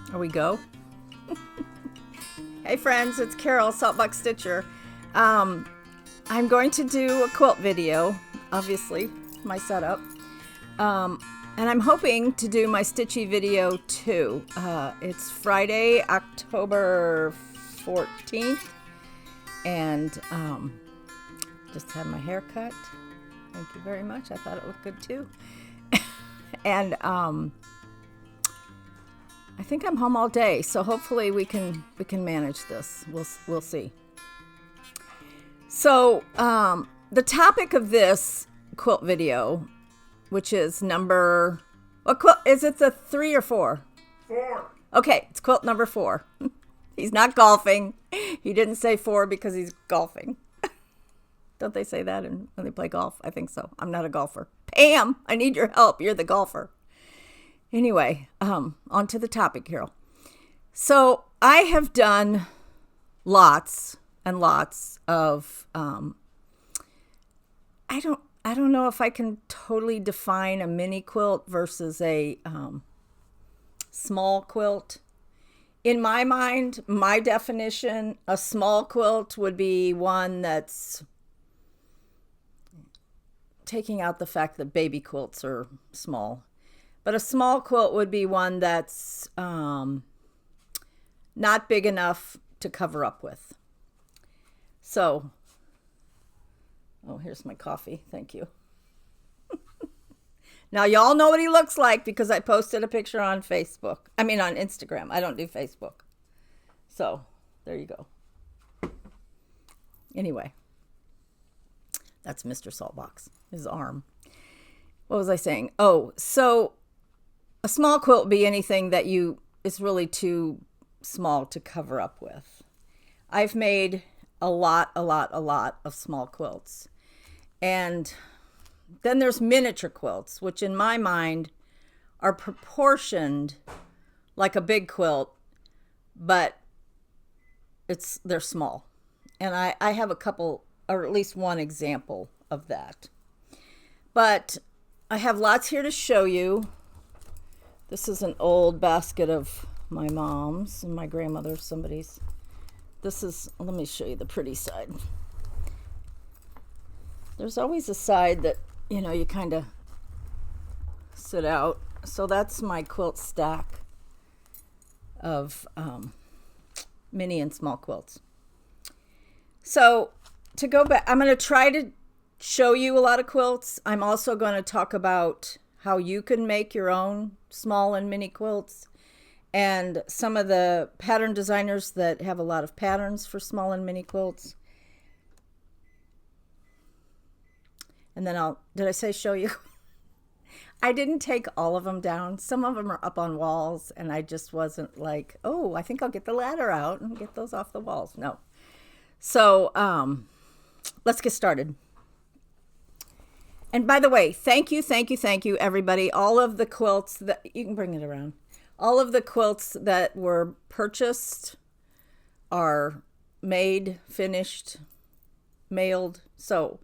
Here we go. Hey friends, it's Carol, Saltbox Stitcher. I'm going to do a quilt video, obviously, my setup. And I'm hoping to do my stitchy video too. It's Friday, October 14th. And just had my hair cut. Thank you very much. I thought it looked good too. And I think I'm home all day, so hopefully we can manage this. We'll see. So the topic of this quilt video, which is number, what quilt is it? The 3 or 4? 4. Okay, it's quilt number 4. He's not golfing. He didn't say 4 because he's golfing. Don't they say that when they play golf? I think so. I'm not a golfer. Pam, I need your help. You're the golfer. Anyway, on to the topic, Carol. So I have done lots and lots of, I don't know if I can totally define a mini quilt versus a small quilt. In my mind, my definition, a small quilt would be one that's taking out the fact that baby quilts are small. But a small quilt would be one that's not big enough to cover up with. So, oh, here's my coffee. Thank you. Now, y'all know what he looks like because I posted a picture on Facebook. I mean, on Instagram. I don't do Facebook. So, there you go. Anyway, that's Mr. Saltbox, his arm. What was I saying? Oh, so a small quilt would be anything that is really too small to cover up with. I've made a lot of small quilts. And then there's miniature quilts, which in my mind are proportioned like a big quilt, but they're small. And I have a couple, or at least one example of that. But I have lots here to show you. This is an old basket of my mom's and my grandmother's, somebody's. Let me show you the pretty side. There's always a side that, you kind of sit out. So that's my quilt stack of mini and small quilts. So to go back, I'm going to try to show you a lot of quilts. I'm also going to talk about how you can make your own small and mini quilts, and some of the pattern designers that have a lot of patterns for small and mini quilts. And then did I say show you? I didn't take all of them down. Some of them are up on walls, and I just wasn't like, oh, I think I'll get the ladder out and get those off the walls. No. So let's get started. And by the way, thank you, everybody. All of the quilts that, you can bring it around. All of the quilts that were purchased are made, finished, mailed. So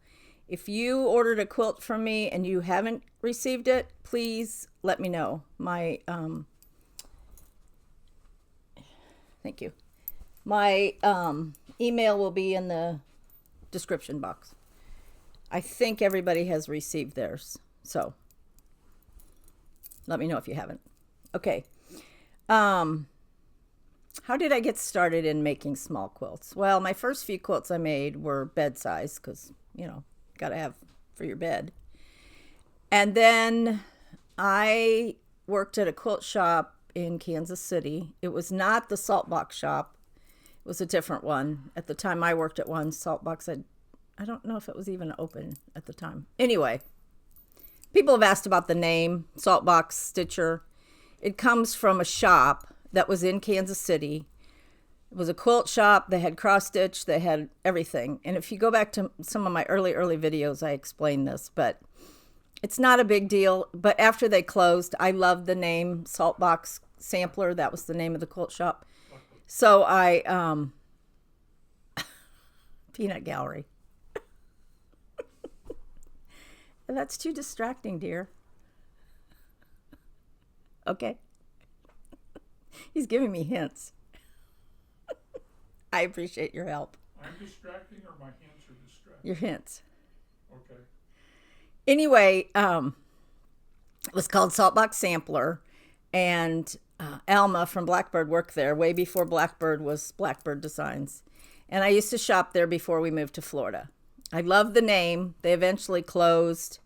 if you ordered a quilt from me and you haven't received it, please let me know. Thank you. My email will be in the description box. I think everybody has received theirs. So let me know if you haven't. Okay. How did I get started in making small quilts? Well, my first few quilts I made were bed size because, got to have for your bed. And then I worked at a quilt shop in Kansas City. It was not the Saltbox shop. It was a different one. At the time I worked at one, Saltbox, I don't know if it was even open at the time. Anyway, people have asked about the name, Saltbox Stitcher. It comes from a shop that was in Kansas City. It was a quilt shop. They had cross stitch. They had everything. And if you go back to some of my early videos, I explained this, but it's not a big deal. But after they closed, I loved the name Saltbox Sampler. That was the name of the quilt shop. So I, Peanut Gallery. That's too distracting, dear. Okay. He's giving me hints. I appreciate your help. I'm distracting or my hands are distracting? Your hints. Okay. Anyway, it was called Saltbox Sampler, and Alma from Blackbird worked there way before Blackbird was Blackbird Designs. And I used to shop there before we moved to Florida. I loved the name. They eventually closed.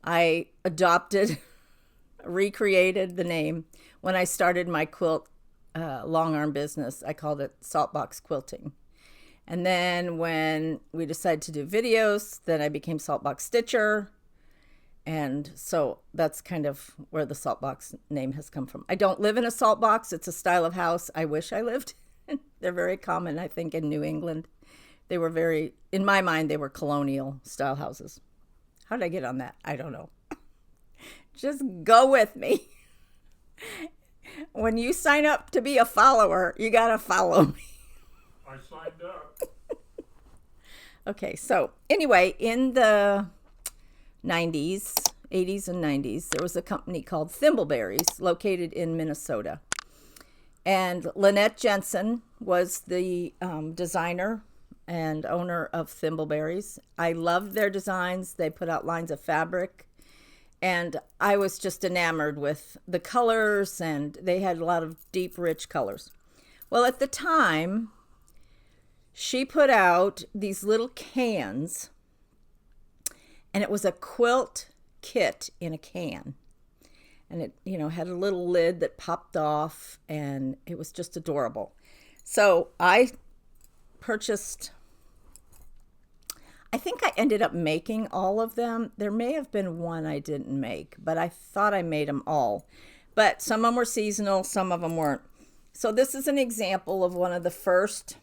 I adopted, recreated the name when I started my quilt long arm business. I called it Saltbox Quilting. And then when we decided to do videos, then I became Saltbox Stitcher. And so that's kind of where the Saltbox name has come from. I don't live in a salt box. It's a style of house I wish I lived. They're very common, I think, in New England. They were very, in my mind, they were colonial style houses. How did I get on that? I don't know. Just go with me. When you sign up to be a follower, you got to follow me. I signed up. Okay, so anyway, in the 90s, 80s and 90s, there was a company called Thimbleberries located in Minnesota. And Lynette Jensen was the designer and owner of Thimbleberries. I loved their designs. They put out lines of fabric. And I was just enamored with the colors, and they had a lot of deep, rich colors. Well, at the time, she put out these little cans, and it was a quilt kit in a can. And it, had a little lid that popped off, and it was just adorable. So I purchased, I think I ended up making all of them. There may have been one I didn't make, but I thought I made them all. But some of them were seasonal, some of them weren't. So this is an example of one of the first.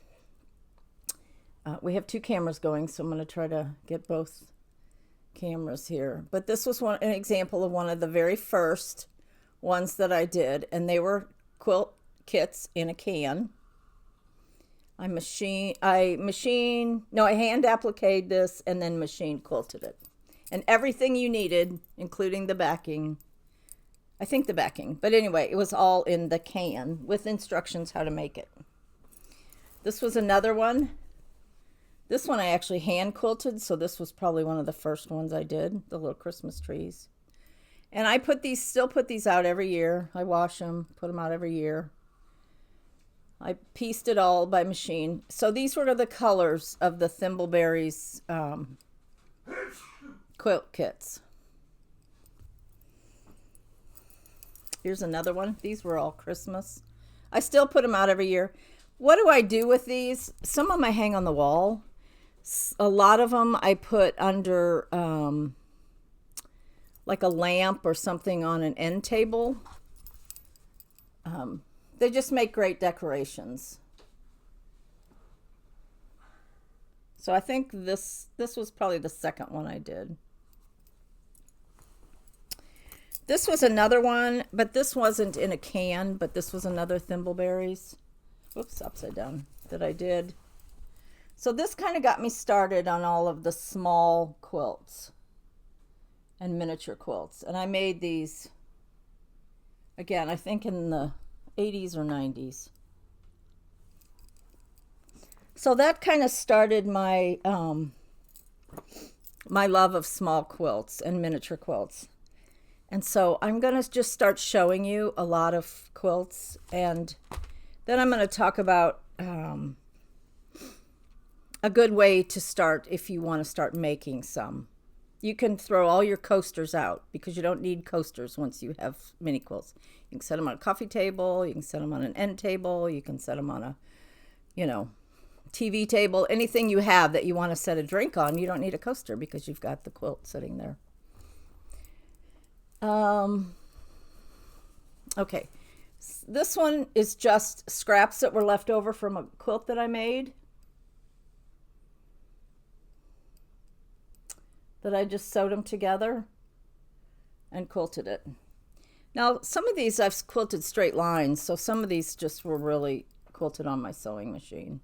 We have two cameras going, so I'm going to try to get both cameras here. But this was an example of one of the very first ones that I did, and they were quilt kits in a can. I hand appliqued this and then machine quilted it. And everything you needed, including the backing, but anyway, it was all in the can with instructions how to make it. This was another one. This one I actually hand quilted, so this was probably one of the first ones I did, the little Christmas trees. And I still put these out every year. I wash them, put them out every year. I pieced it all by machine. So these were the colors of the Thimbleberries quilt kits. Here's another one. These were all Christmas. I still put them out every year. What do I do with these? Some of them I hang on the wall. A lot of them I put under like a lamp or something on an end table. They just make great decorations. So I think this was probably the second one I did. This was another one, but this wasn't in a can, but this was another Thimbleberries. Whoops, upside down, that I did. So this kind of got me started on all of the small quilts and miniature quilts. And I made these, again, I think in the 80s or 90s. So that kind of started my my love of small quilts and miniature quilts. And so I'm going to just start showing you a lot of quilts, and then I'm going to talk about a good way to start if you want to start making some. You can throw all your coasters out because you don't need coasters once you have mini quilts. You can set them on a coffee table, you can set them on an end table, you can set them on a, TV table, anything you have that you want to set a drink on. You don't need a coaster because you've got the quilt sitting there. Okay, this one is just scraps that were left over from a quilt that I made, that I just sewed them together and quilted it. Now, some of these I've quilted straight lines, so some of these just were really quilted on my sewing machine.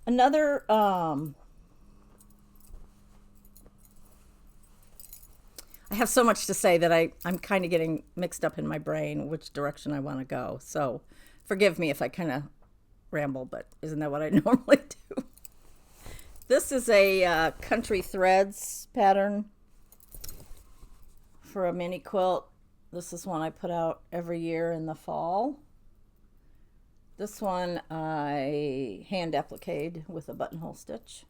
Another I have so much to say that I'm kind of getting mixed up in my brain which direction I want to go. So forgive me if I kind of ramble, but isn't that what I normally do? This is a country threads pattern for a mini quilt. This is one I put out every year in the fall. This one I hand appliqued with a buttonhole stitch.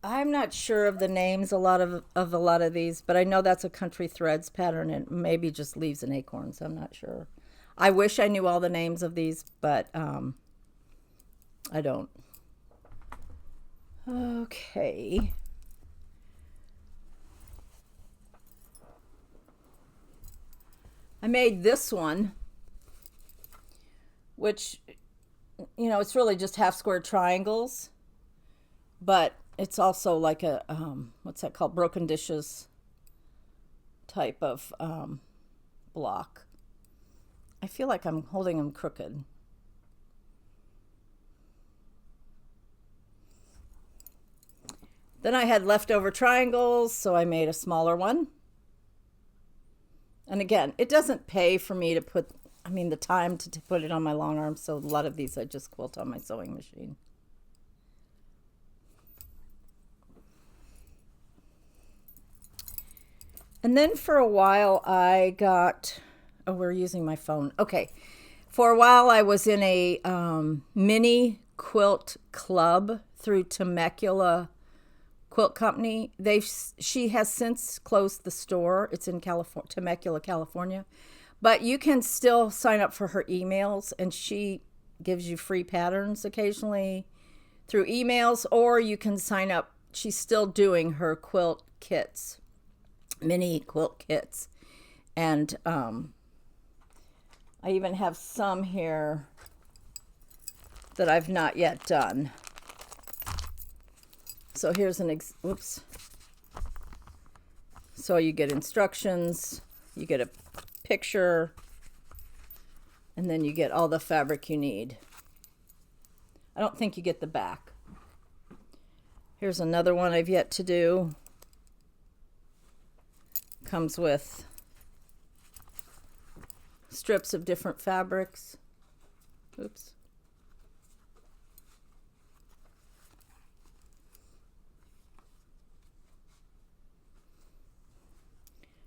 I'm not sure of the names a lot of these, but I know that's a country threads pattern and maybe just leaves and acorns. I'm not sure. I wish I knew all the names of these, but I don't. Okay. I made this one, which, you know, it's really just half square triangles, but it's also like a, what's that called? Broken dishes type of block. I feel like I'm holding them crooked. Then I had leftover triangles, so I made a smaller one. And again, it doesn't pay for me to put, the time to put it on my long arm, so a lot of these I just quilt on my sewing machine. And then for a while I got, oh, we're using my phone. Okay. For a while I was in a mini quilt club through Temecula Quilt Company. She has since closed the store. It's in Temecula, California. But you can still sign up for her emails, and she gives you free patterns occasionally through emails, or you can sign up. She's still doing her quilt kits, mini quilt kits. And I even have some here that I've not yet done. So here's whoops. So you get instructions, you get a picture, and then you get all the fabric you need. I don't think you get the back. Here's another one I've yet to do. Comes with strips of different fabrics. Oops.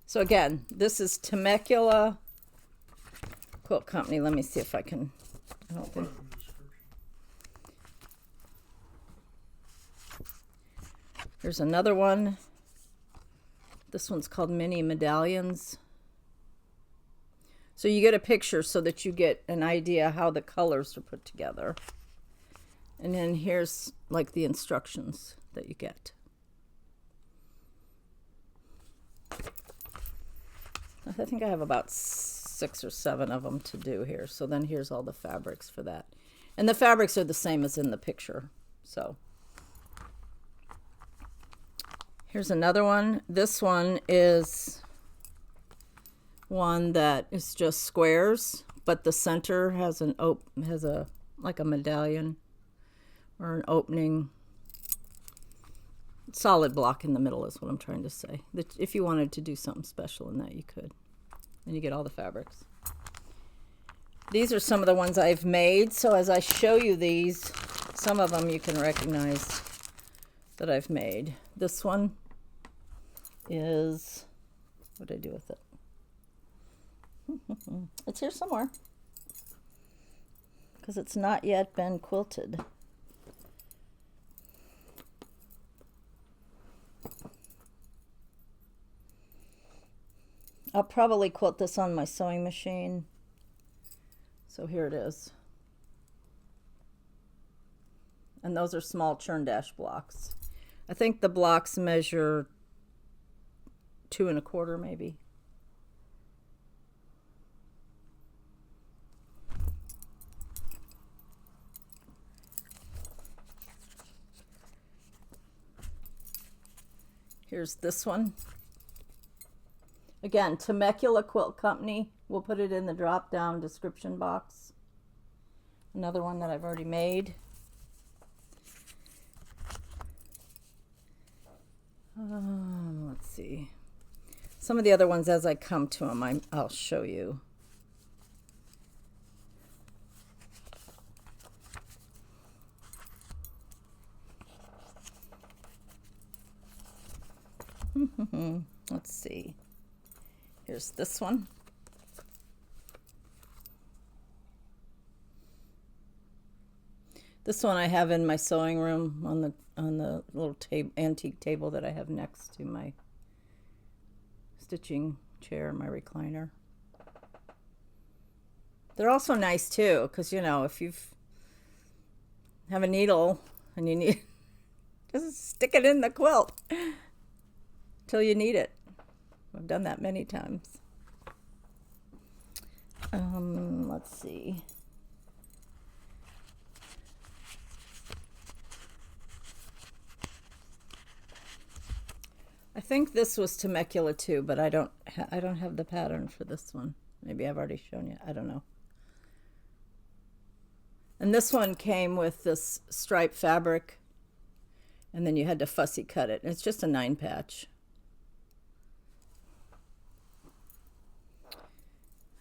So again, this is Temecula Quilt Company. Let me see if I can. I don't think. Here's another one. This one's called Mini Medallions. So you get a picture so that you get an idea how the colors are put together. And then here's like the instructions that you get. I think I have about 6 or 7 of them to do here. So then here's all the fabrics for that. And the fabrics are the same as in the picture. So here's another one. This one is one that is just squares, but the center has like a medallion or an opening. Solid block in the middle is what I'm trying to say. If you wanted to do something special in that, you could. And you get all the fabrics. These are some of the ones I've made. So as I show you these, some of them you can recognize that I've made. This one is, what did I do with it? It's here somewhere because it's not yet been quilted. I'll probably quilt this on my sewing machine. So here it is. And those are small churn dash blocks. I think the blocks measure 2 1/4 maybe. Here's this one. Again, Temecula Quilt Company. We'll put it in the drop-down description box. Another one that I've already made. Let's see. Some of the other ones, as I come to them, I'll show you. Let's see. Here's this one. This one I have in my sewing room on the little antique table that I have next to my stitching chair, my recliner. They're also nice too, because you know, if you have a needle and you need, just stick it in the quilt till you need it. I've done that many times. Let's see. I think this was Temecula too, but I don't have the pattern for this one. Maybe I've already shown you. I don't know. And this one came with this striped fabric, and then you had to fussy cut it. It's just a 9 patch.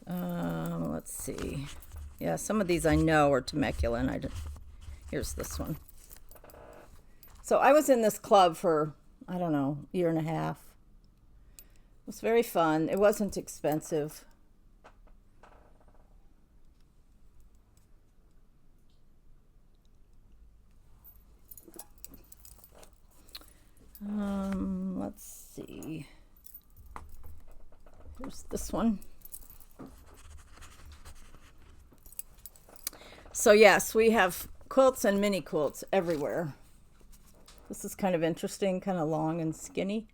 Let's see. Yeah, some of these I know are Temecula, and here's this one. So I was in this club for, I don't know, a year and a half. It was very fun. It wasn't expensive. Let's see. Here's this one. So yes, we have quilts and mini quilts everywhere. This is kind of interesting, kind of long and skinny.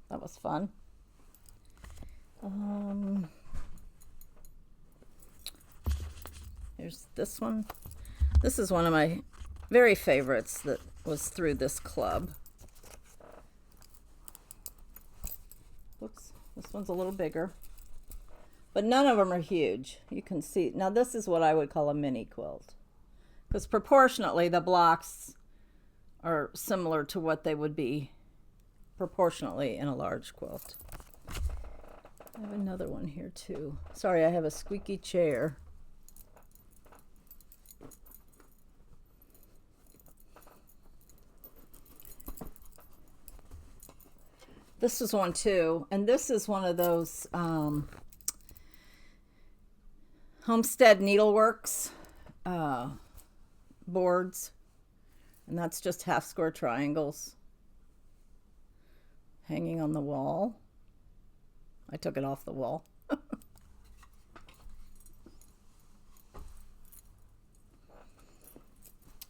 That was fun. Here's this one. This is one of my very favorites that was through this club. Whoops. This one's a little bigger, but none of them are huge. You can see. Now this is what I would call a mini quilt, because proportionately the blocks are similar to what they would be proportionately in a large quilt. I have another one here too. Sorry, I have a squeaky chair. This is one too, and this is one of those Homestead Needleworks boards, and that's just half square triangles hanging on the wall. I took it off the wall.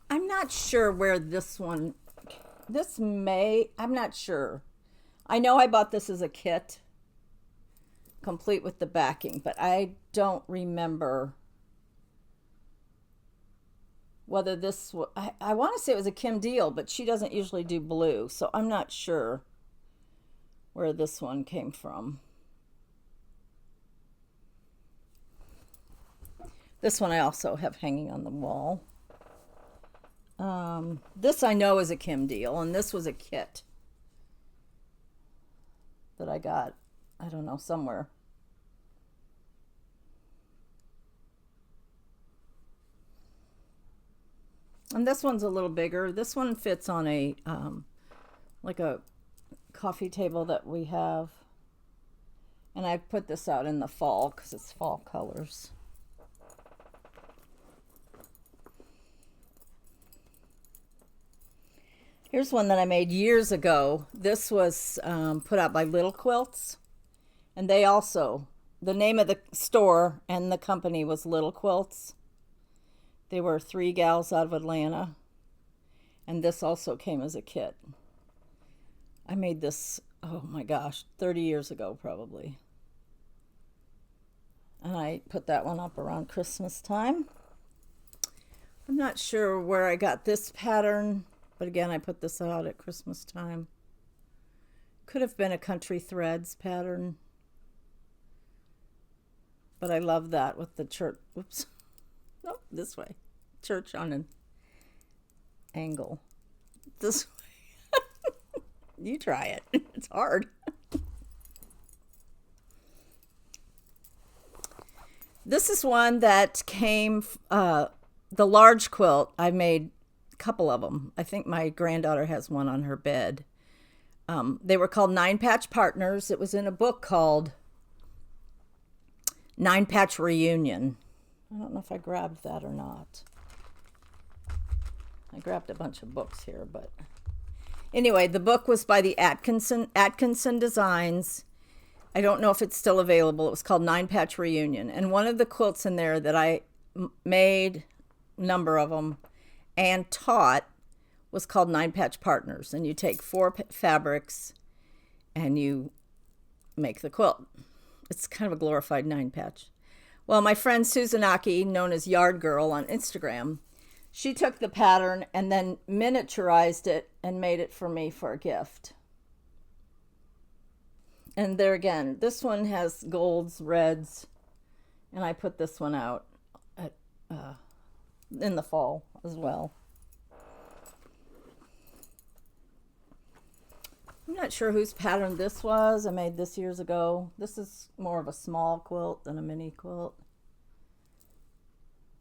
I'm not sure where this one, I'm not sure. I know I bought this as a kit, complete with the backing, but I don't remember whether this was, I want to say it was a Kim Deal, but she doesn't usually do blue, so I'm not sure where this one came from. This one I also have hanging on the wall. This I know is a Kim Deal, and this was a kit that I got, I don't know, somewhere. And this one's a little bigger. This one fits on a like a coffee table that we have, and I put this out in the fall because it's fall colors. Here's one that I made years ago. This was put out by Little Quilts, and they also, the name of the store and the company was Little Quilts. They were 3 gals out of Atlanta, and this also came as a kit. I made this, oh my gosh, 30 years ago probably. And I put that one up around Christmas time. I'm not sure where I got this pattern, but again, I put this out at Christmas time. Could have been a Country Threads pattern. But I love that with the church. Oops. Nope, this way. church on an angle. This way. You try it. It's hard. This is one that came, the large quilt. I made a couple of them. I think my granddaughter has one on her bed. They were called 9-Patch Partners. It was in a book called 9-Patch Reunion. I don't know if I grabbed that or not. I grabbed a bunch of books here, but anyway, the book was by the Atkinson Designs. I don't know if it's still available. It was called 9-Patch Reunion. And one of the quilts in there that I made, a number of them, and taught was called 9-Patch Partners. And you take 4 fabrics and you make the quilt. It's kind of a glorified 9-patch. Well, my friend Susan Aki, known as Yard Girl on Instagram, she took the pattern and then miniaturized it and made it for me for a gift. And there again, this one has golds, reds, and I put this one out at, in the fall as well. I'm not sure whose pattern this was. I made this years ago. This is more of a small quilt than a mini quilt.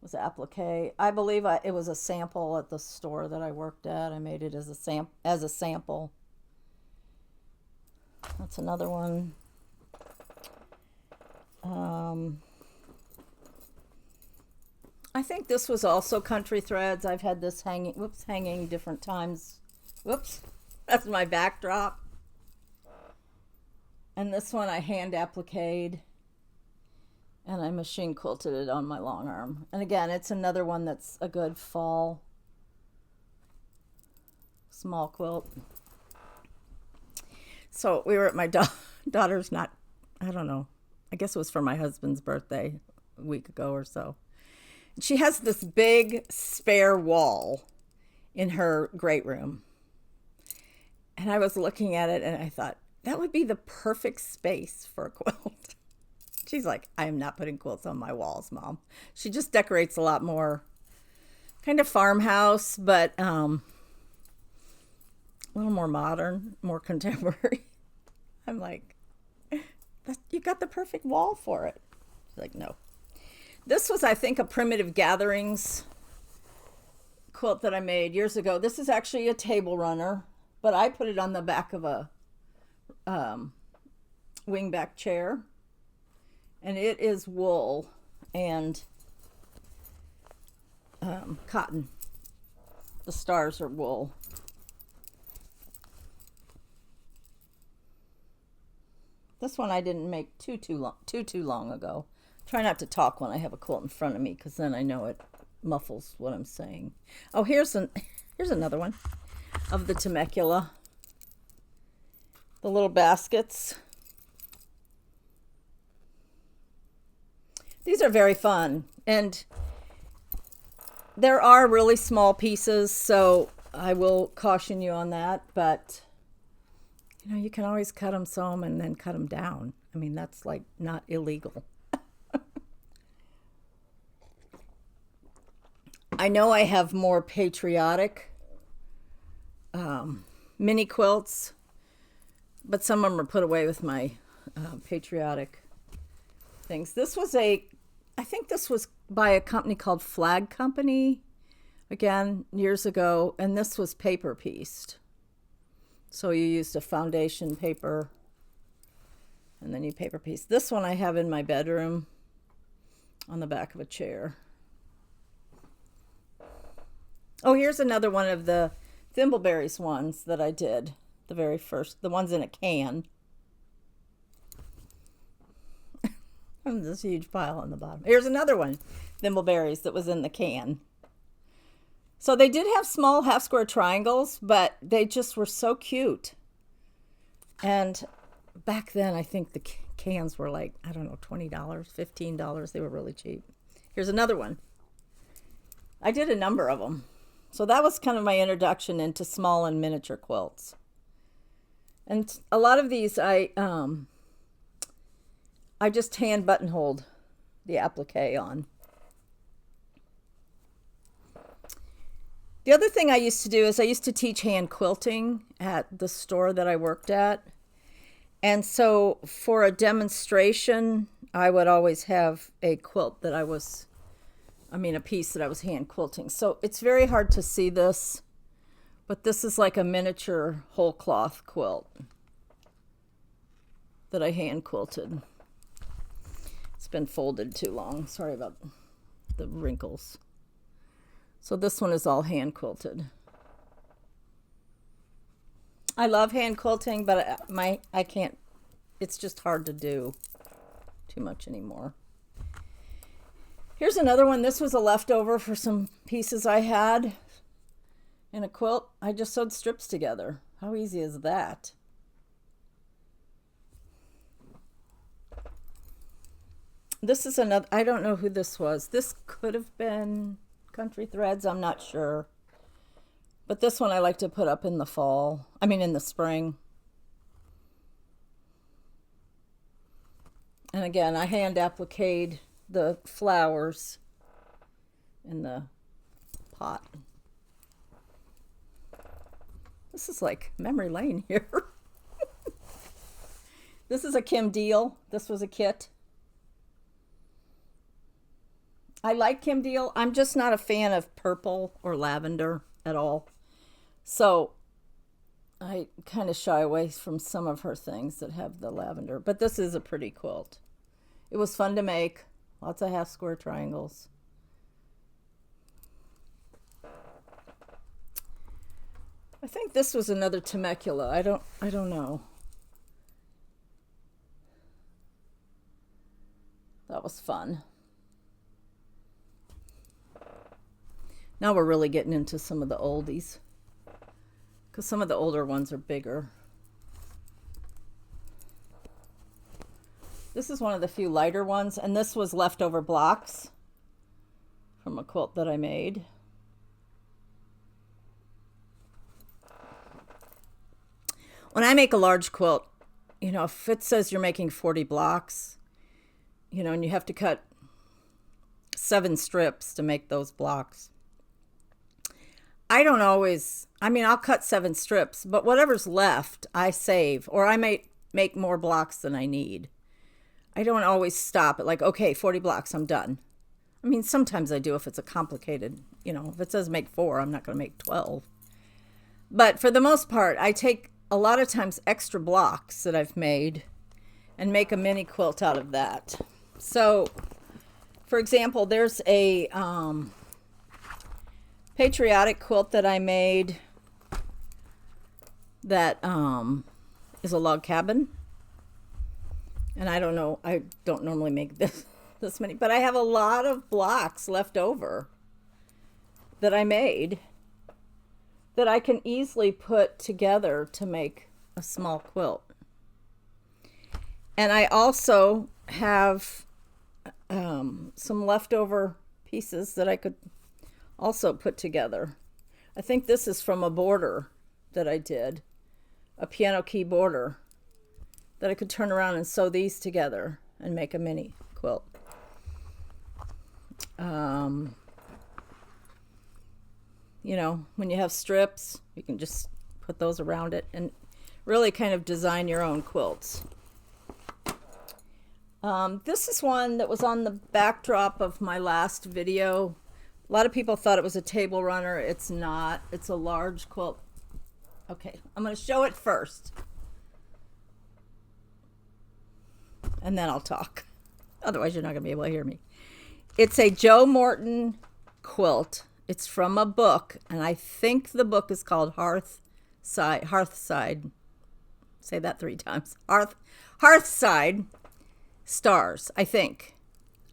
It was applique. I believe it was a sample at the store that I worked at. I made it as a sample. That's another one. I think this was also country threads. I've had this hanging different times. Whoops, that's my backdrop. And this one I hand appliqued and I machine quilted it on my long arm. And again, it's another one that's a good fall small quilt. So we were at my daughter's, I don't know, I guess it was for my husband's birthday a week ago or so. She has this big spare wall in her great room. And I was looking at it and I thought, that would be the perfect space for a quilt. She's like, I am not putting quilts on my walls, Mom. She just decorates a lot more kind of farmhouse, but a little more modern, more contemporary. I'm like, you got the perfect wall for it. She's like, no. This was, I think, a Primitive Gatherings quilt that I made years ago. This is actually a table runner, but I put it on the back of a wingback chair. And it is wool and cotton. The stars are wool. This one I didn't make too long ago. Try not to talk when I have a quilt in front of me, because then I know it muffles what I'm saying. Oh, here's another one of the Temecula. The little baskets. These are very fun, and there are really small pieces, so I will caution you on that, but you know, you can always cut them, sew them, and then cut them down. I mean, that's like not illegal. I know I have more patriotic mini quilts, but some of them are put away with my patriotic things. This was I think this was by a company called Flag Company, again, years ago, and this was paper pieced. So you used a foundation paper, and then you paper piece. This one I have in my bedroom on the back of a chair. Oh, here's another one of the Thimbleberries ones that I did, the very first, the ones in a can. And this huge pile on the bottom. Here's another one, Thimbleberries, that was in the can. So they did have small half square triangles, but they just were so cute. And back then, I think the cans were like, I don't know, $20, $15. They were really cheap. Here's another one. I did a number of them. So that was kind of my introduction into small and miniature quilts. And a lot of these I just hand buttonholed the applique on. The other thing I used to do is I used to teach hand quilting at the store that I worked at. And so for a demonstration, I would always have a quilt that a piece that I was hand quilting. So it's very hard to see this, but this is like a miniature whole cloth quilt that I hand quilted. It's been folded too long. Sorry about the wrinkles. So this one is all hand quilted. I love hand quilting, but I can't, it's just hard to do too much anymore. Here's another one. This was a leftover for some pieces I had in a quilt. I just sewed strips together. How easy is that? This is another, I don't know who this was. This could have been Country Threads, I'm not sure. But this one I like to put up in the fall. In the spring. And again, I hand appliqued the flowers in the pot. This is like memory lane here. This is a Kim Deal. This was a kit. I like Kim Deal. I'm just not a fan of purple or lavender at all. So I kind of shy away from some of her things that have the lavender. But this is a pretty quilt. It was fun to make. Lots of half square triangles. I think this was another Temecula. I don't know. That was fun. Now we're really getting into some of the oldies, because some of the older ones are bigger. This is one of the few lighter ones, and this was leftover blocks from a quilt that I made. When I make a large quilt, if it says you're making 40 blocks, and you have to cut 7 strips to make those blocks. I don't always, I'll cut 7 strips, but whatever's left, I save, or I might make more blocks than I need. I don't always stop at like, okay, 40 blocks, I'm done. Sometimes I do if it's a complicated, if it says make 4, I'm not going to make 12. But for the most part, I take a lot of times extra blocks that I've made and make a mini quilt out of that. So, for example, there's a patriotic quilt that I made that is a log cabin. And I don't know, I don't normally make this many, but I have a lot of blocks left over that I made that I can easily put together to make a small quilt. And I also have some leftover pieces that I could also put together. I think this is from a border that I did, a piano key border, that I could turn around and sew these together and make a mini quilt. When you have strips, you can just put those around it and really kind of design your own quilts. This is one that was on the backdrop of my last video. A lot of people thought it was a table runner. It's not. It's a large quilt. Okay, I'm going to show it first. And then I'll talk. Otherwise, you're not going to be able to hear me. It's a Joe Morton quilt. It's from a book, and I think the book is called Hearthside. Say that 3 times. Hearthside Stars, I think.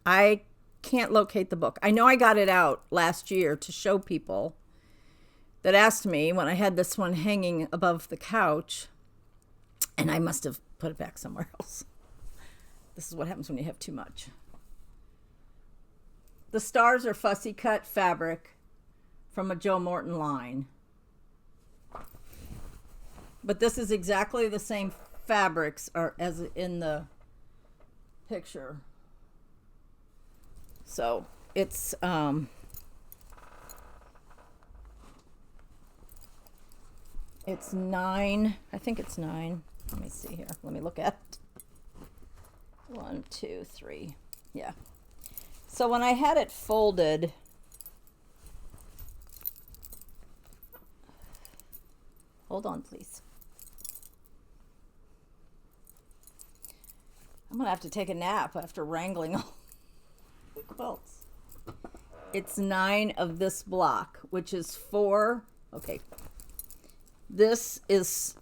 I can't locate the book. I know I got it out last year to show people that asked me when I had this one hanging above the couch, and I must have put it back somewhere else. This is what happens when you have too much. The stars are fussy cut fabric from a Joe Morton line. But this is exactly the same fabrics as in the picture. So it's It's 9. I think it's 9. Let me see here. Let me look at it. 1, 2, 3. Yeah. So when I had it folded, hold on, please. I'm going to have to take a nap after wrangling all the quilts. It's 9 of this block, which is 4. Okay. This is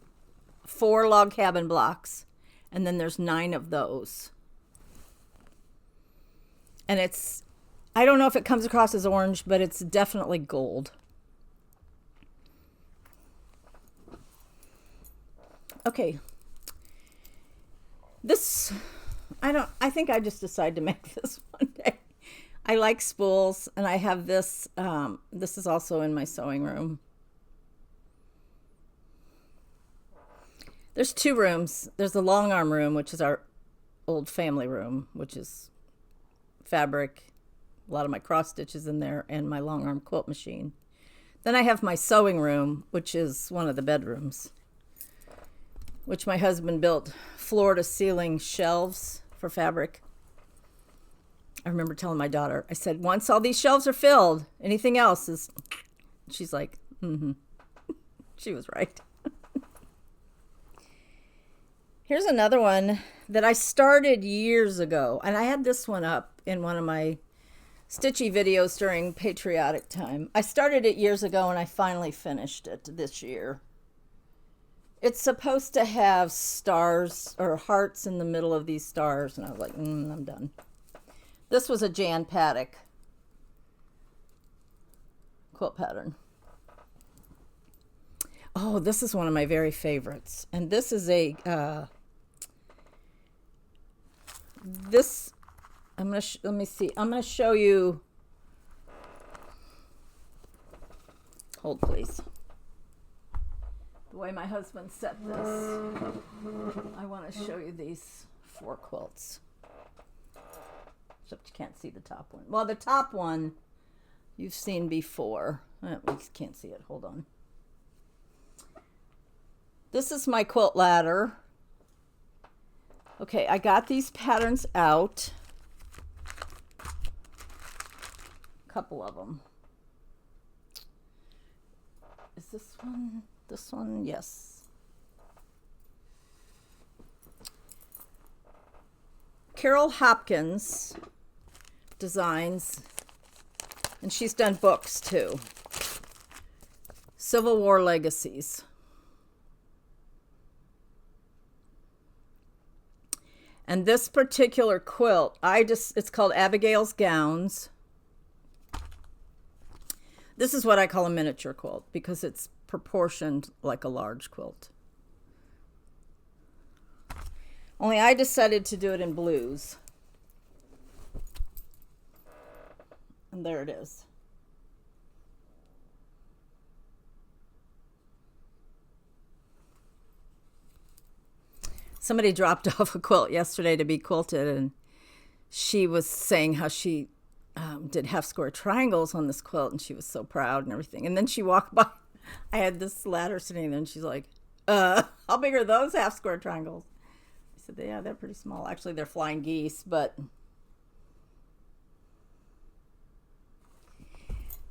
4 log cabin blocks, and then there's 9 of those. And it's, I don't know if it comes across as orange, but it's definitely gold. Okay. This, I think I just decided to make this one day. I like spools, and I have this, this is also in my sewing room. There's 2 rooms. There's the long arm room, which is our old family room, which is fabric, a lot of my cross stitches in there, and my long arm quilt machine. Then I have my sewing room, which is one of the bedrooms, which my husband built floor to ceiling shelves for fabric. I remember telling my daughter, I said, once all these shelves are filled, anything else is, she's like, mm-hmm. She was right. Here's another one that I started years ago, and I had this one up in one of my stitchy videos during patriotic time. I started it years ago, and I finally finished it this year. It's supposed to have stars or hearts in the middle of these stars, and I was like, I'm done. This was a Jan Paddock quilt pattern. Oh, this is one of my very favorites, and this is a this, let me see. I'm gonna show you. Hold, please. The way my husband set this, I want to show you these 4 quilts. Except you can't see the top one. Well, the top one you've seen before. We can't see it. Hold on. This is my quilt ladder. Okay, I got these patterns out. A couple of them. Is this one? This one? Yes. Carol Hopkins designs, and she's done books too. Civil War Legacies. And this particular quilt, it's called Abigail's Gowns. This is what I call a miniature quilt because it's proportioned like a large quilt. Only I decided to do it in blues. And there it is. Somebody dropped off a quilt yesterday to be quilted, and she was saying how she did half square triangles on this quilt, and she was so proud and everything. And then she walked by. I had this ladder sitting there, and she's like, how big are those half square triangles? I said, yeah, they're pretty small. Actually, they're flying geese, but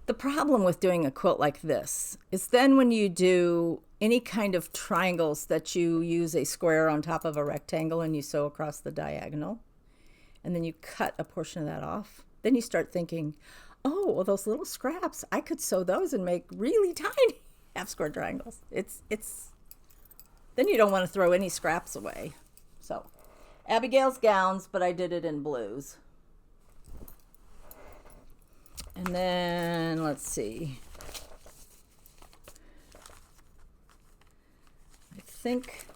the problem with doing a quilt like this is then when you do any kind of triangles that you use a square on top of a rectangle and you sew across the diagonal, and then you cut a portion of that off, then you start thinking, oh, well, those little scraps, I could sew those and make really tiny half square triangles. It's then you don't want to throw any scraps away. So Abigail's Gowns, but I did it in blues. And then let's see. I think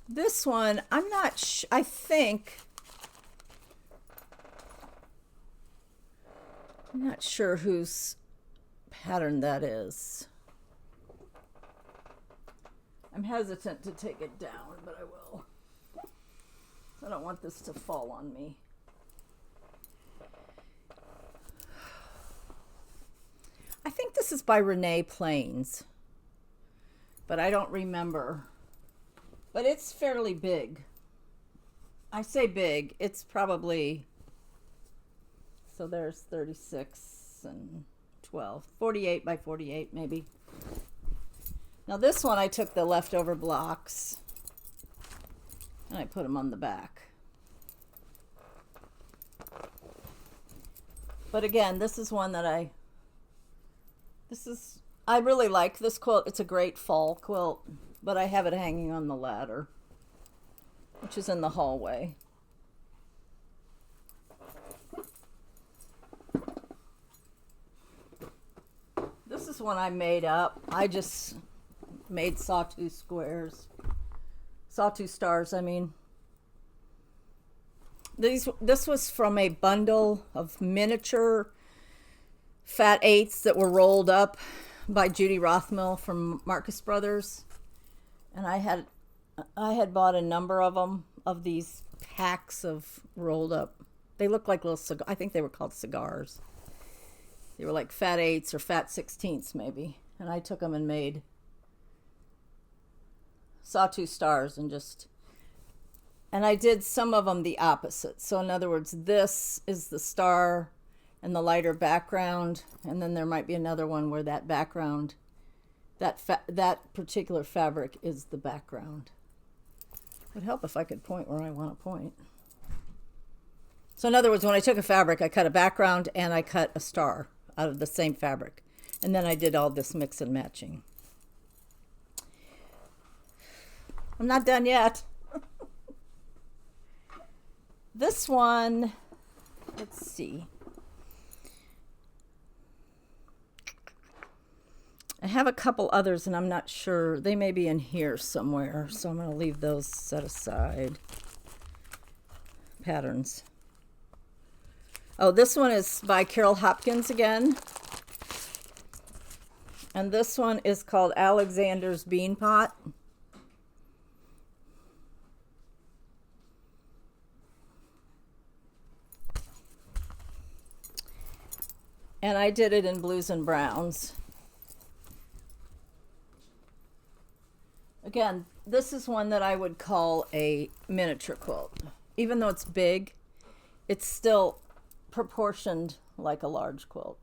this one, I'm not I think I'm not sure whose pattern that is. I'm hesitant to take it down, but I will. I don't want this to fall on me. this is by Renee Plains, but I don't remember. But it's fairly big. I say big, it's probably, so there's 36 and 12, 48 by 48 maybe. Now this one I took the leftover blocks and I put them on the back. But again, this is one that I really like this quilt. It's a great fall quilt, but I have it hanging on the ladder, which is in the hallway. This is one I made up. I just made sawtooth squares. Sawtooth stars, I mean. This was from a bundle of miniature fat eighths that were rolled up by Judy Rothmill from Marcus Brothers. And I had bought a number of them, of these packs of rolled up. They look like little cigars. I think they were called cigars. They were like fat eighths or fat sixteenths maybe. And I took them and made sawtooth stars and I did some of them the opposite. So in other words, this is the star and the lighter background, and then there might be another one where that background, that particular fabric is the background. It would help if I could point where I want to point. So in other words, when I took a fabric, I cut a background and I cut a star out of the same fabric. And then I did all this mix and matching. I'm not done yet. This one, let's see. I have a couple others and I'm not sure. They may be in here somewhere, so I'm going to leave those set aside. Patterns. Oh, this one is by Carol Hopkins again. And this one is called Alexander's Bean Pot. And I did it in blues and browns. Again, this is one that I would call a miniature quilt. Even though it's big, it's still proportioned like a large quilt.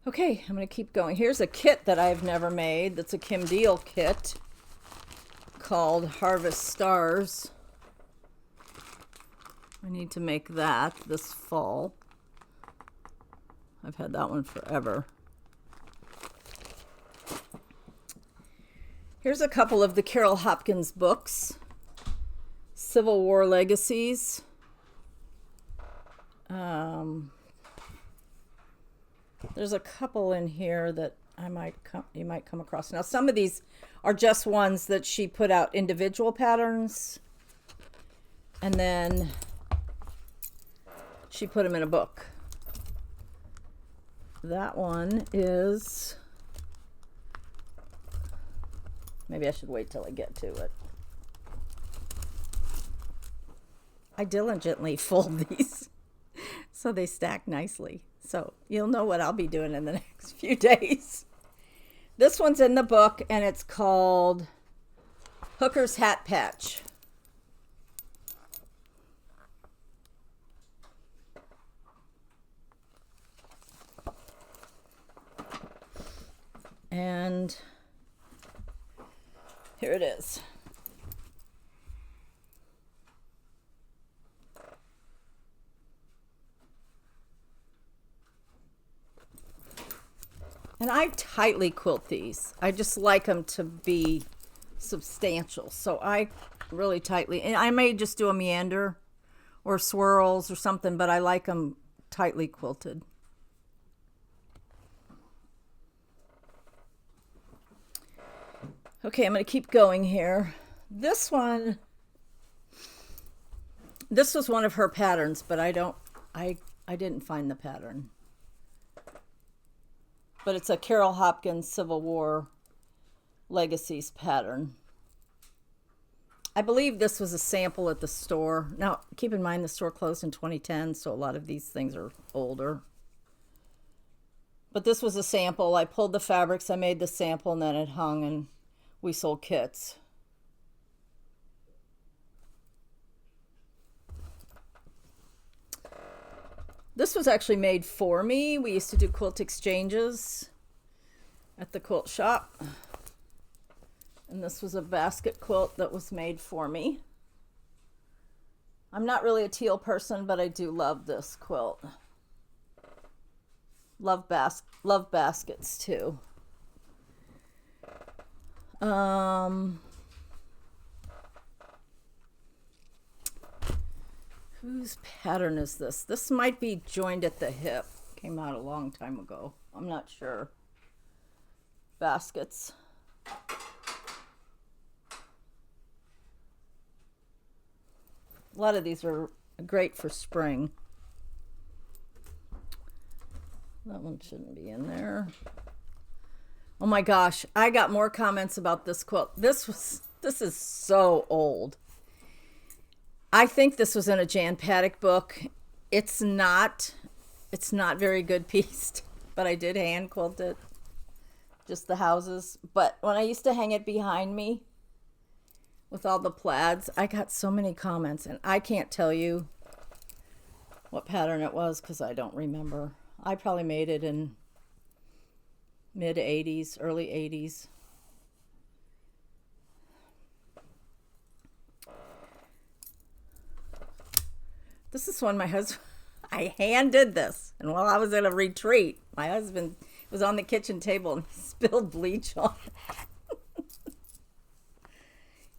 Okay, I'm going to keep going. Here's a kit that I've never made. That's a Kim Deal kit called Harvest Stars. I need to make that this fall. I've had that one forever. Here's a couple of the Carol Hopkins books. Civil War Legacies. There's a couple in here that you might come across. Now, some of these are just ones that she put out individual patterns, and then she put them in a book. That one is, maybe I should wait till I get to it. I diligently fold these so they stack nicely. So you'll know what I'll be doing in the next few days. This one's in the book and it's called Hooker's Hat Patch. And here it is. And I tightly quilt these. I just like them to be substantial. So I really tightly, and I may just do a meander or swirls or something, but I like them tightly quilted. Okay, I'm going to keep going here. This one, this was one of her patterns, but I didn't find the pattern. But it's a Carol Hopkins Civil War Legacies pattern. I believe this was a sample at the store. Now, keep in mind the store closed in 2010, so a lot of these things are older. But this was a sample. I pulled the fabrics, I made the sample, and then it hung, and we sold kits. This was actually made for me. We used to do quilt exchanges at the quilt shop. And this was a basket quilt that was made for me. I'm not really a teal person, but I do love this quilt. Love baskets too. Whose pattern is this? This might be joined at the hip. Came out a long time ago. I'm not sure. Baskets. A lot of these are great for spring. That one shouldn't be in there. Oh my gosh, I got more comments about this quilt. This is so old. I think this was in a Jan Paddock book. It's not very good pieced, but I did hand quilt it. Just the houses. But when I used to hang it behind me with all the plaids, I got so many comments, and I can't tell you what pattern it was because I don't remember. I probably made it in mid 80s, early 80s. This is one my husband, I hand did this. And while I was at a retreat, my husband was on the kitchen table and spilled bleach on it.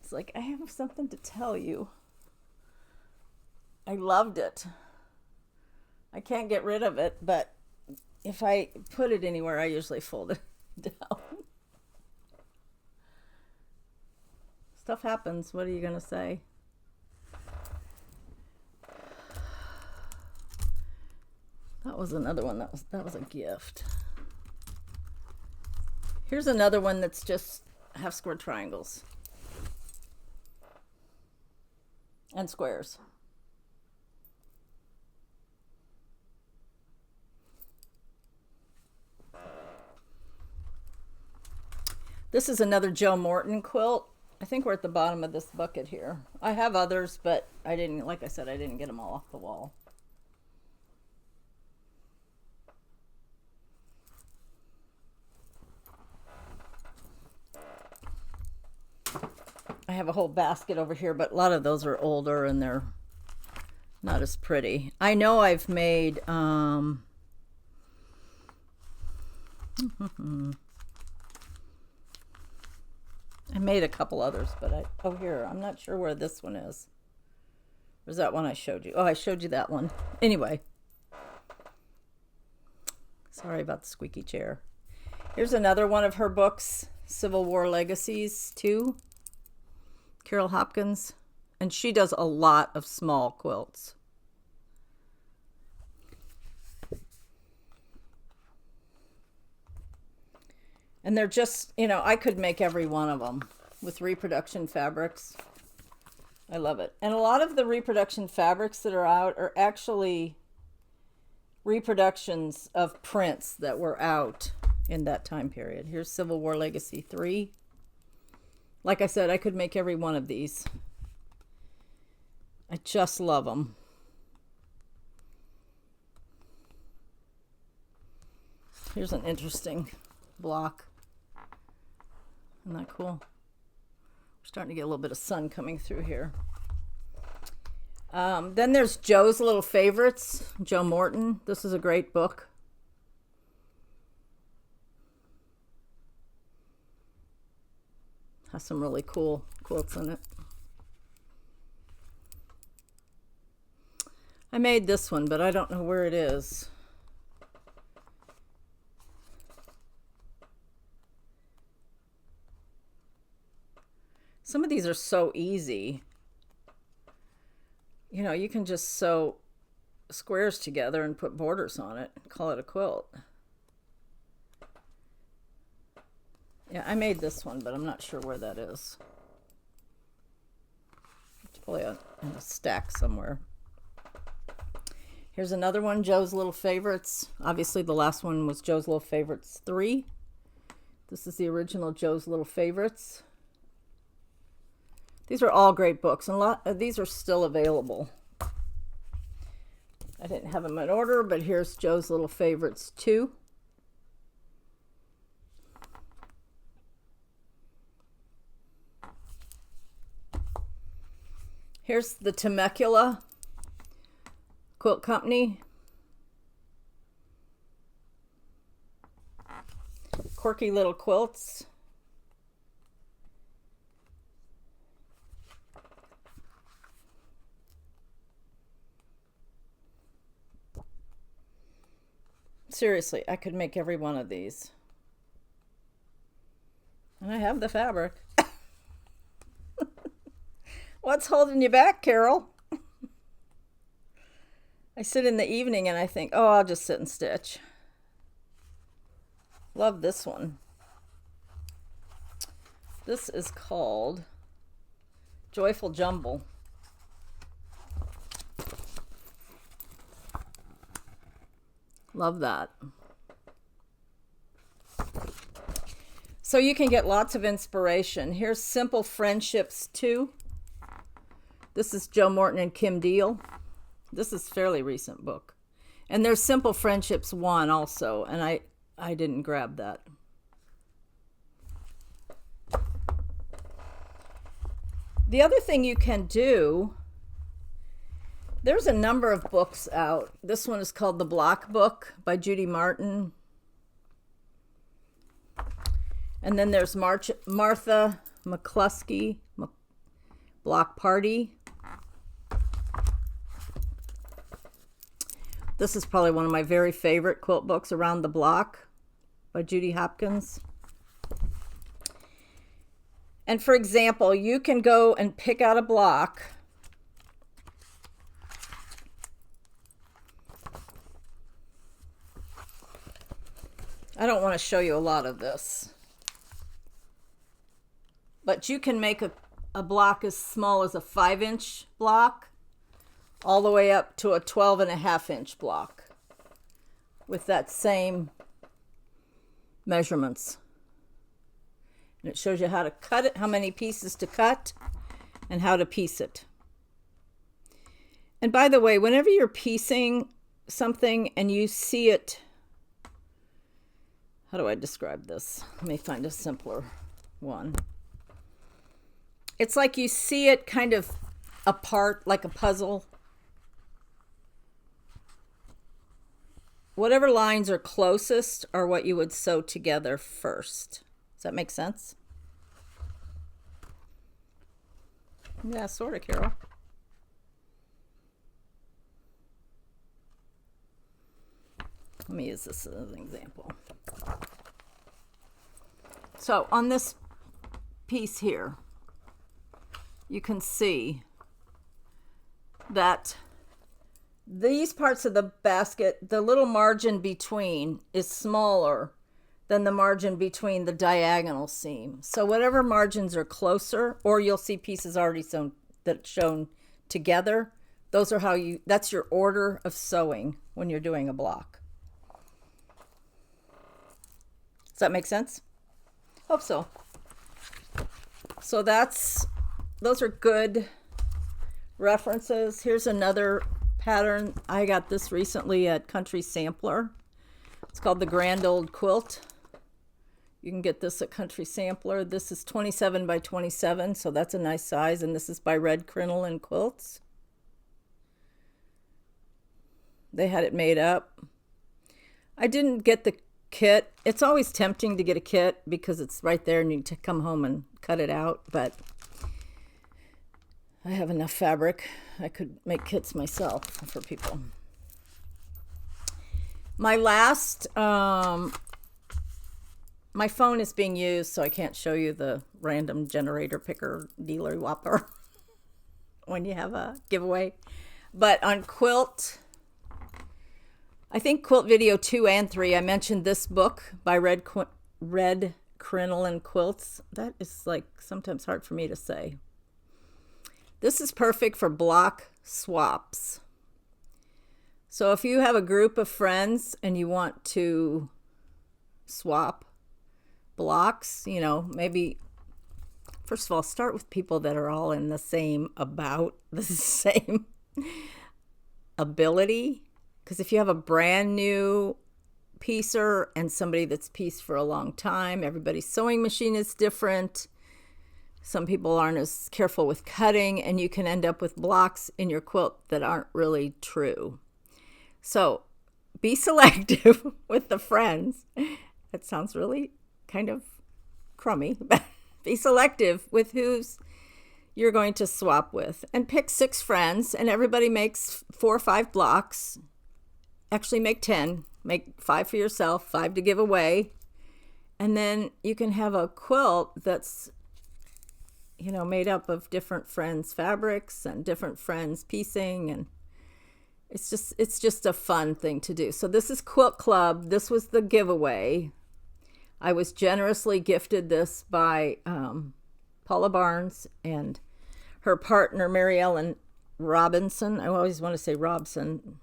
It's like, I have something to tell you. I loved it. I can't get rid of it, but if I put it anywhere, I usually fold it down. Stuff happens. What are you going to say? That was another one that was a gift. Here's another one that's just half square triangles and squares. This is another Joe Morton quilt. I think we're at the bottom of this bucket here. I have others, but I didn't, like I said, I didn't get them all off the wall. I have a whole basket over here, but a lot of those are older and they're not as pretty. I know I've made I made a couple others, but here, I'm not sure where this one is. Where's that one I showed you? Oh, I showed you that one. Anyway. Sorry about the squeaky chair. Here's another one of her books, Civil War Legacies 2. Carol Hopkins, and she does a lot of small quilts. And they're just, you know, I could make every one of them with reproduction fabrics. I love it. And a lot of the reproduction fabrics that are out are actually reproductions of prints that were out in that time period. Here's Civil War Legacy 3. Like I said, I could make every one of these. I just love them. Here's an interesting block. Isn't that cool? We're starting to get a little bit of sun coming through here. Then there's Joe's Little Favorites, Joe Morton. This is a great book. Has some really cool quilts in it. I made this one, but I don't know where it is. Some of these are so easy. You know, you can just sew squares together and put borders on it and call it a quilt. Yeah, I made this one, but I'm not sure where that is. Probably in a stack somewhere. Here's another one, Joe's Little Favorites. Obviously, the last one was Joe's Little Favorites 3. This is the original Joe's Little Favorites. These are all great books, and a lot of these are still available. I didn't have them in order, but here's Joe's Little Favorites 2. Here's the Temecula Quilt Company. Quirky Little Quilts. Seriously, I could make every one of these. And I have the fabric. What's holding you back, Carol? I sit in the evening and I think, oh, I'll just sit and stitch. Love this one. This is called Joyful Jumble. Love that. So you can get lots of inspiration. Here's Simple Friendships 2. This is Joe Morton and Kim Deal. This is a fairly recent book. And there's Simple Friendships 1 also, and I didn't grab that. The other thing you can do, there's a number of books out. This one is called The Block Book by Judy Martin. And then there's Martha McCluskey, Block Party. This is probably one of my very favorite quilt books, Around the Block by Judy Hopkins. And for example, you can go and pick out a block. I don't want to show you a lot of this. But you can make a block as small as a 5-inch block all the way up to a 12.5-inch block with that same measurements. And it shows you how to cut it, how many pieces to cut, and how to piece it. And by the way, whenever you're piecing something and you see it, how do I describe this? Let me find a simpler one. It's like you see it kind of apart, like a puzzle. Whatever lines are closest are what you would sew together first. Does that make sense? Yeah, sort of, Carol. Let me use this as an example. So on this piece here, you can see that these parts of the basket, the little margin between is smaller than the margin between the diagonal seam. So whatever margins are closer, or you'll see pieces already sewn that shown together, those are how that's your order of sewing when you're doing a block. Does that make sense? Hope so. So those are good references. Here's another pattern. I got this recently at Country Sampler. It's called the Grand Old Quilt. You can get this at Country Sampler. This is 27 by 27, so that's a nice size, and this is by Red Crinoline Quilts. They had it made up. I didn't get the kit. It's always tempting to get a kit because it's right there and you need to come home and cut it out, but I have enough fabric. I could make kits myself for people. My last, my phone is being used, so I can't show you the random generator picker dealer whopper when you have a giveaway. But on quilt, I think quilt video 2 and 3, I mentioned this book by Red Crinoline Quilts. That is like sometimes hard for me to say. This is perfect for block swaps. So if you have a group of friends and you want to swap blocks, you know, maybe first of all, start with people that are all in the same ability. Because if you have a brand new piecer and somebody that's pieced for a long time, everybody's sewing machine is different. Some people aren't as careful with cutting, and you can end up with blocks in your quilt that aren't really true. So be selective with the friends. That sounds really kind of crummy, but be selective with who's you're going to swap with, and pick 6 friends, and everybody makes 4 or 5 blocks. Actually make 10, make 5 for yourself, 5 to give away. And then you can have a quilt that's, you know, made up of different friends' fabrics and different friends' piecing, and it's just a fun thing to do. So this is Quilt Club. This was the giveaway. I was generously gifted this by Paula Barnes and her partner, Mary Ellen Robinson. I always want to say Robson.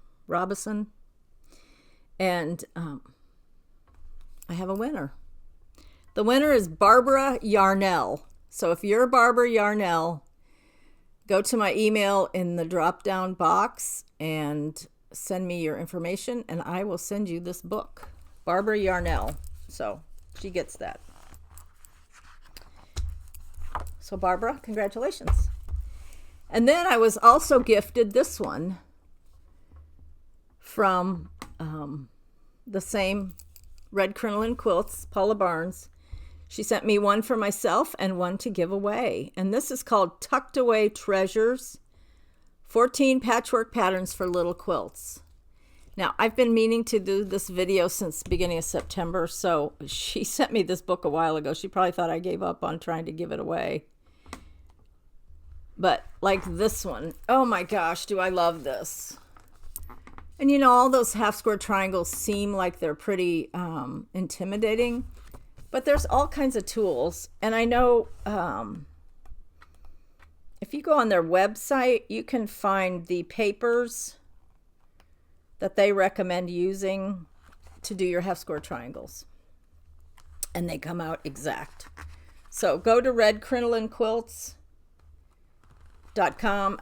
And I have a winner. The winner is Barbara Yarnell. So if you're Barbara Yarnell, go to my email in the drop-down box and send me your information, and I will send you this book. Barbara Yarnell. So she gets that. So Barbara, congratulations. And then I was also gifted this one from the same Red Crinoline Quilts, Paula Barnes. She sent me one for myself and one to give away. And this is called Tucked Away Treasures, 14 Patchwork Patterns for Little Quilts. Now, I've been meaning to do this video since the beginning of September, so she sent me this book a while ago. She probably thought I gave up on trying to give it away. But like this one, oh my gosh, do I love this. And you know, all those half square triangles seem like they're pretty intimidating, but there's all kinds of tools. And I know if you go on their website, you can find the papers that they recommend using to do your half square triangles. And they come out exact. So go to redcrinolinequilts.com.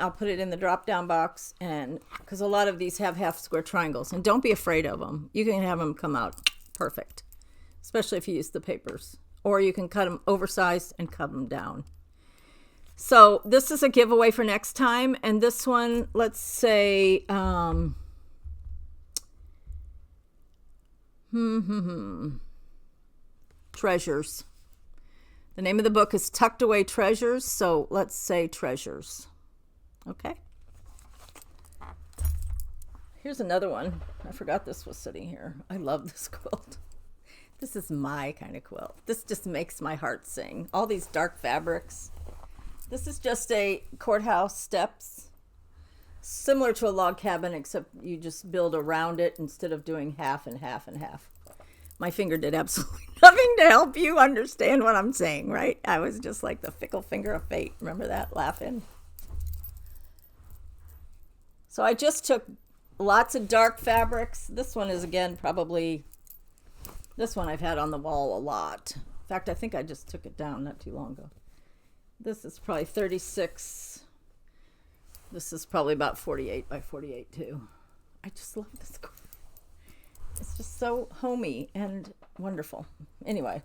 I'll put it in the drop down box, and because a lot of these have half square triangles, and don't be afraid of them. You can have them come out perfect, especially if you use the papers, or you can cut them oversized and cut them down. So this is a giveaway for next time, and this one, let's say Treasures. The name of the book is Tucked Away Treasures, so let's say Treasures. Okay. Here's another one. I forgot this was sitting here. I love this quilt. This is my kind of quilt. This just makes my heart sing. All these dark fabrics. This is just a courthouse steps. Similar to a log cabin, except you just build around it instead of doing half and half and half. My finger did absolutely nothing to help you understand what I'm saying, right? I was just like the fickle finger of fate. Remember that? Laughing. So I just took lots of dark fabrics. This one is, again, probably, this one I've had on the wall a lot. In fact, I think I just took it down not too long ago. This is probably 36. This is probably about 48 by 48 too. I just love this quilt. It's just so homey and wonderful. Anyway,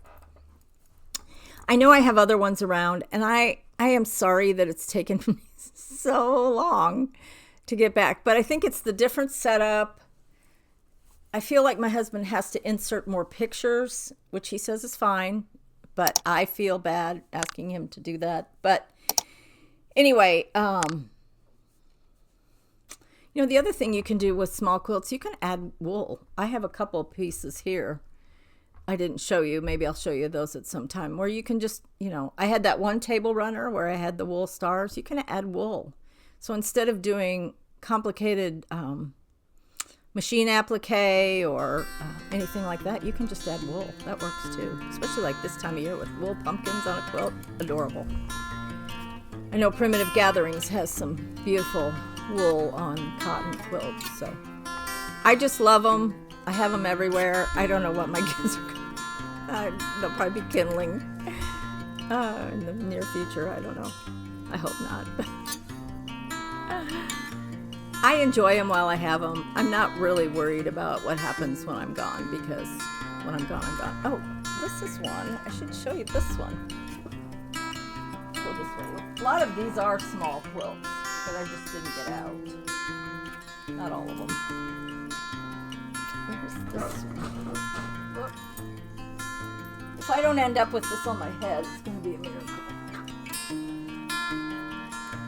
I know I have other ones around, and I am sorry that it's taken me so long to get back, but I think it's the different setup. I feel like my husband has to insert more pictures, which he says is fine, but I feel bad asking him to do that. But anyway, you know, the other thing you can do with small quilts, you can add wool. I have a couple pieces here I didn't show you. Maybe I'll show you those at some time, where you can just, you know, I had that one table runner where I had the wool stars. You can add wool. So instead of doing complicated machine applique or anything like that, you can just add wool. That works too, especially like this time of year with wool pumpkins on a quilt. Adorable. I know Primitive Gatherings has some beautiful wool on cotton quilts, so I just love them. I have them everywhere. I don't know what my kids are. They'll probably be kindling in the near future. I don't know. I hope not. I enjoy them while I have them. I'm not really worried about what happens when I'm gone, because when I'm gone, I'm gone. Oh, this is one. I should show you this one. Go this way. A lot of these are small quilts, but I just didn't get out. Not all of them. Where's this one? Whoop. If I don't end up with this on my head, it's going to be a miracle.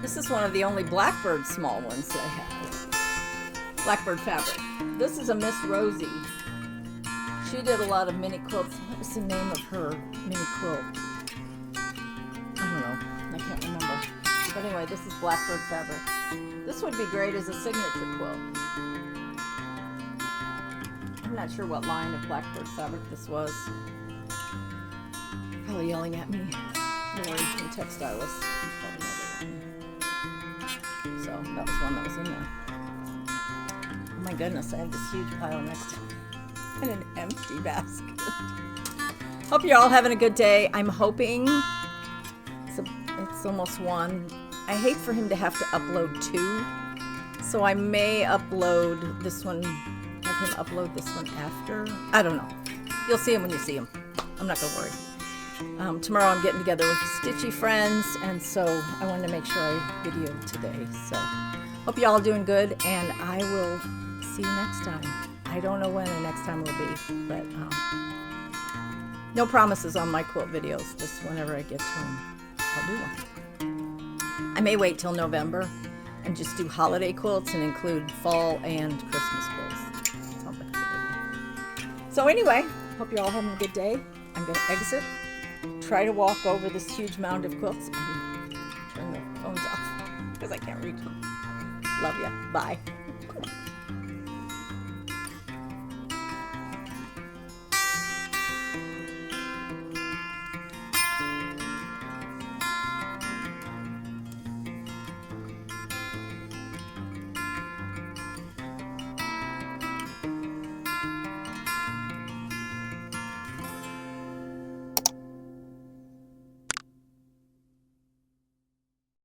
This is one of the only Blackbird small ones that I have. Blackbird fabric. This is a Miss Rosie. She did a lot of mini quilts. What was the name of her mini quilt? I don't know. I can't remember. But anyway, this is Blackbird fabric. This would be great as a signature quilt. I'm not sure what line of Blackbird fabric this was. Probably yelling at me. Lori from Textiles. So that was one that was in there. Oh my goodness, I have this huge pile next to me and an empty basket. Hope you're all having a good day. I'm hoping it's almost 1. I hate for him to have to upload 2, so I may upload this one, have him upload this one after. I don't know. You'll see him when you see him. I'm not gonna worry. Tomorrow I'm getting together with Stitchy friends, and so I wanted to make sure I videoed today. So hope you all are doing good, and I will see you next time. I don't know when the next time will be, but no promises on my quilt videos. Just whenever I get to them, I'll do one. I may wait till November and just do holiday quilts and include fall and Christmas quilts. Sounds like a good idea. So anyway, hope you're all having a good day. I'm going to exit. Try to walk over this huge mound of quilts and turn the phones off because I can't reach them. Love ya. Bye.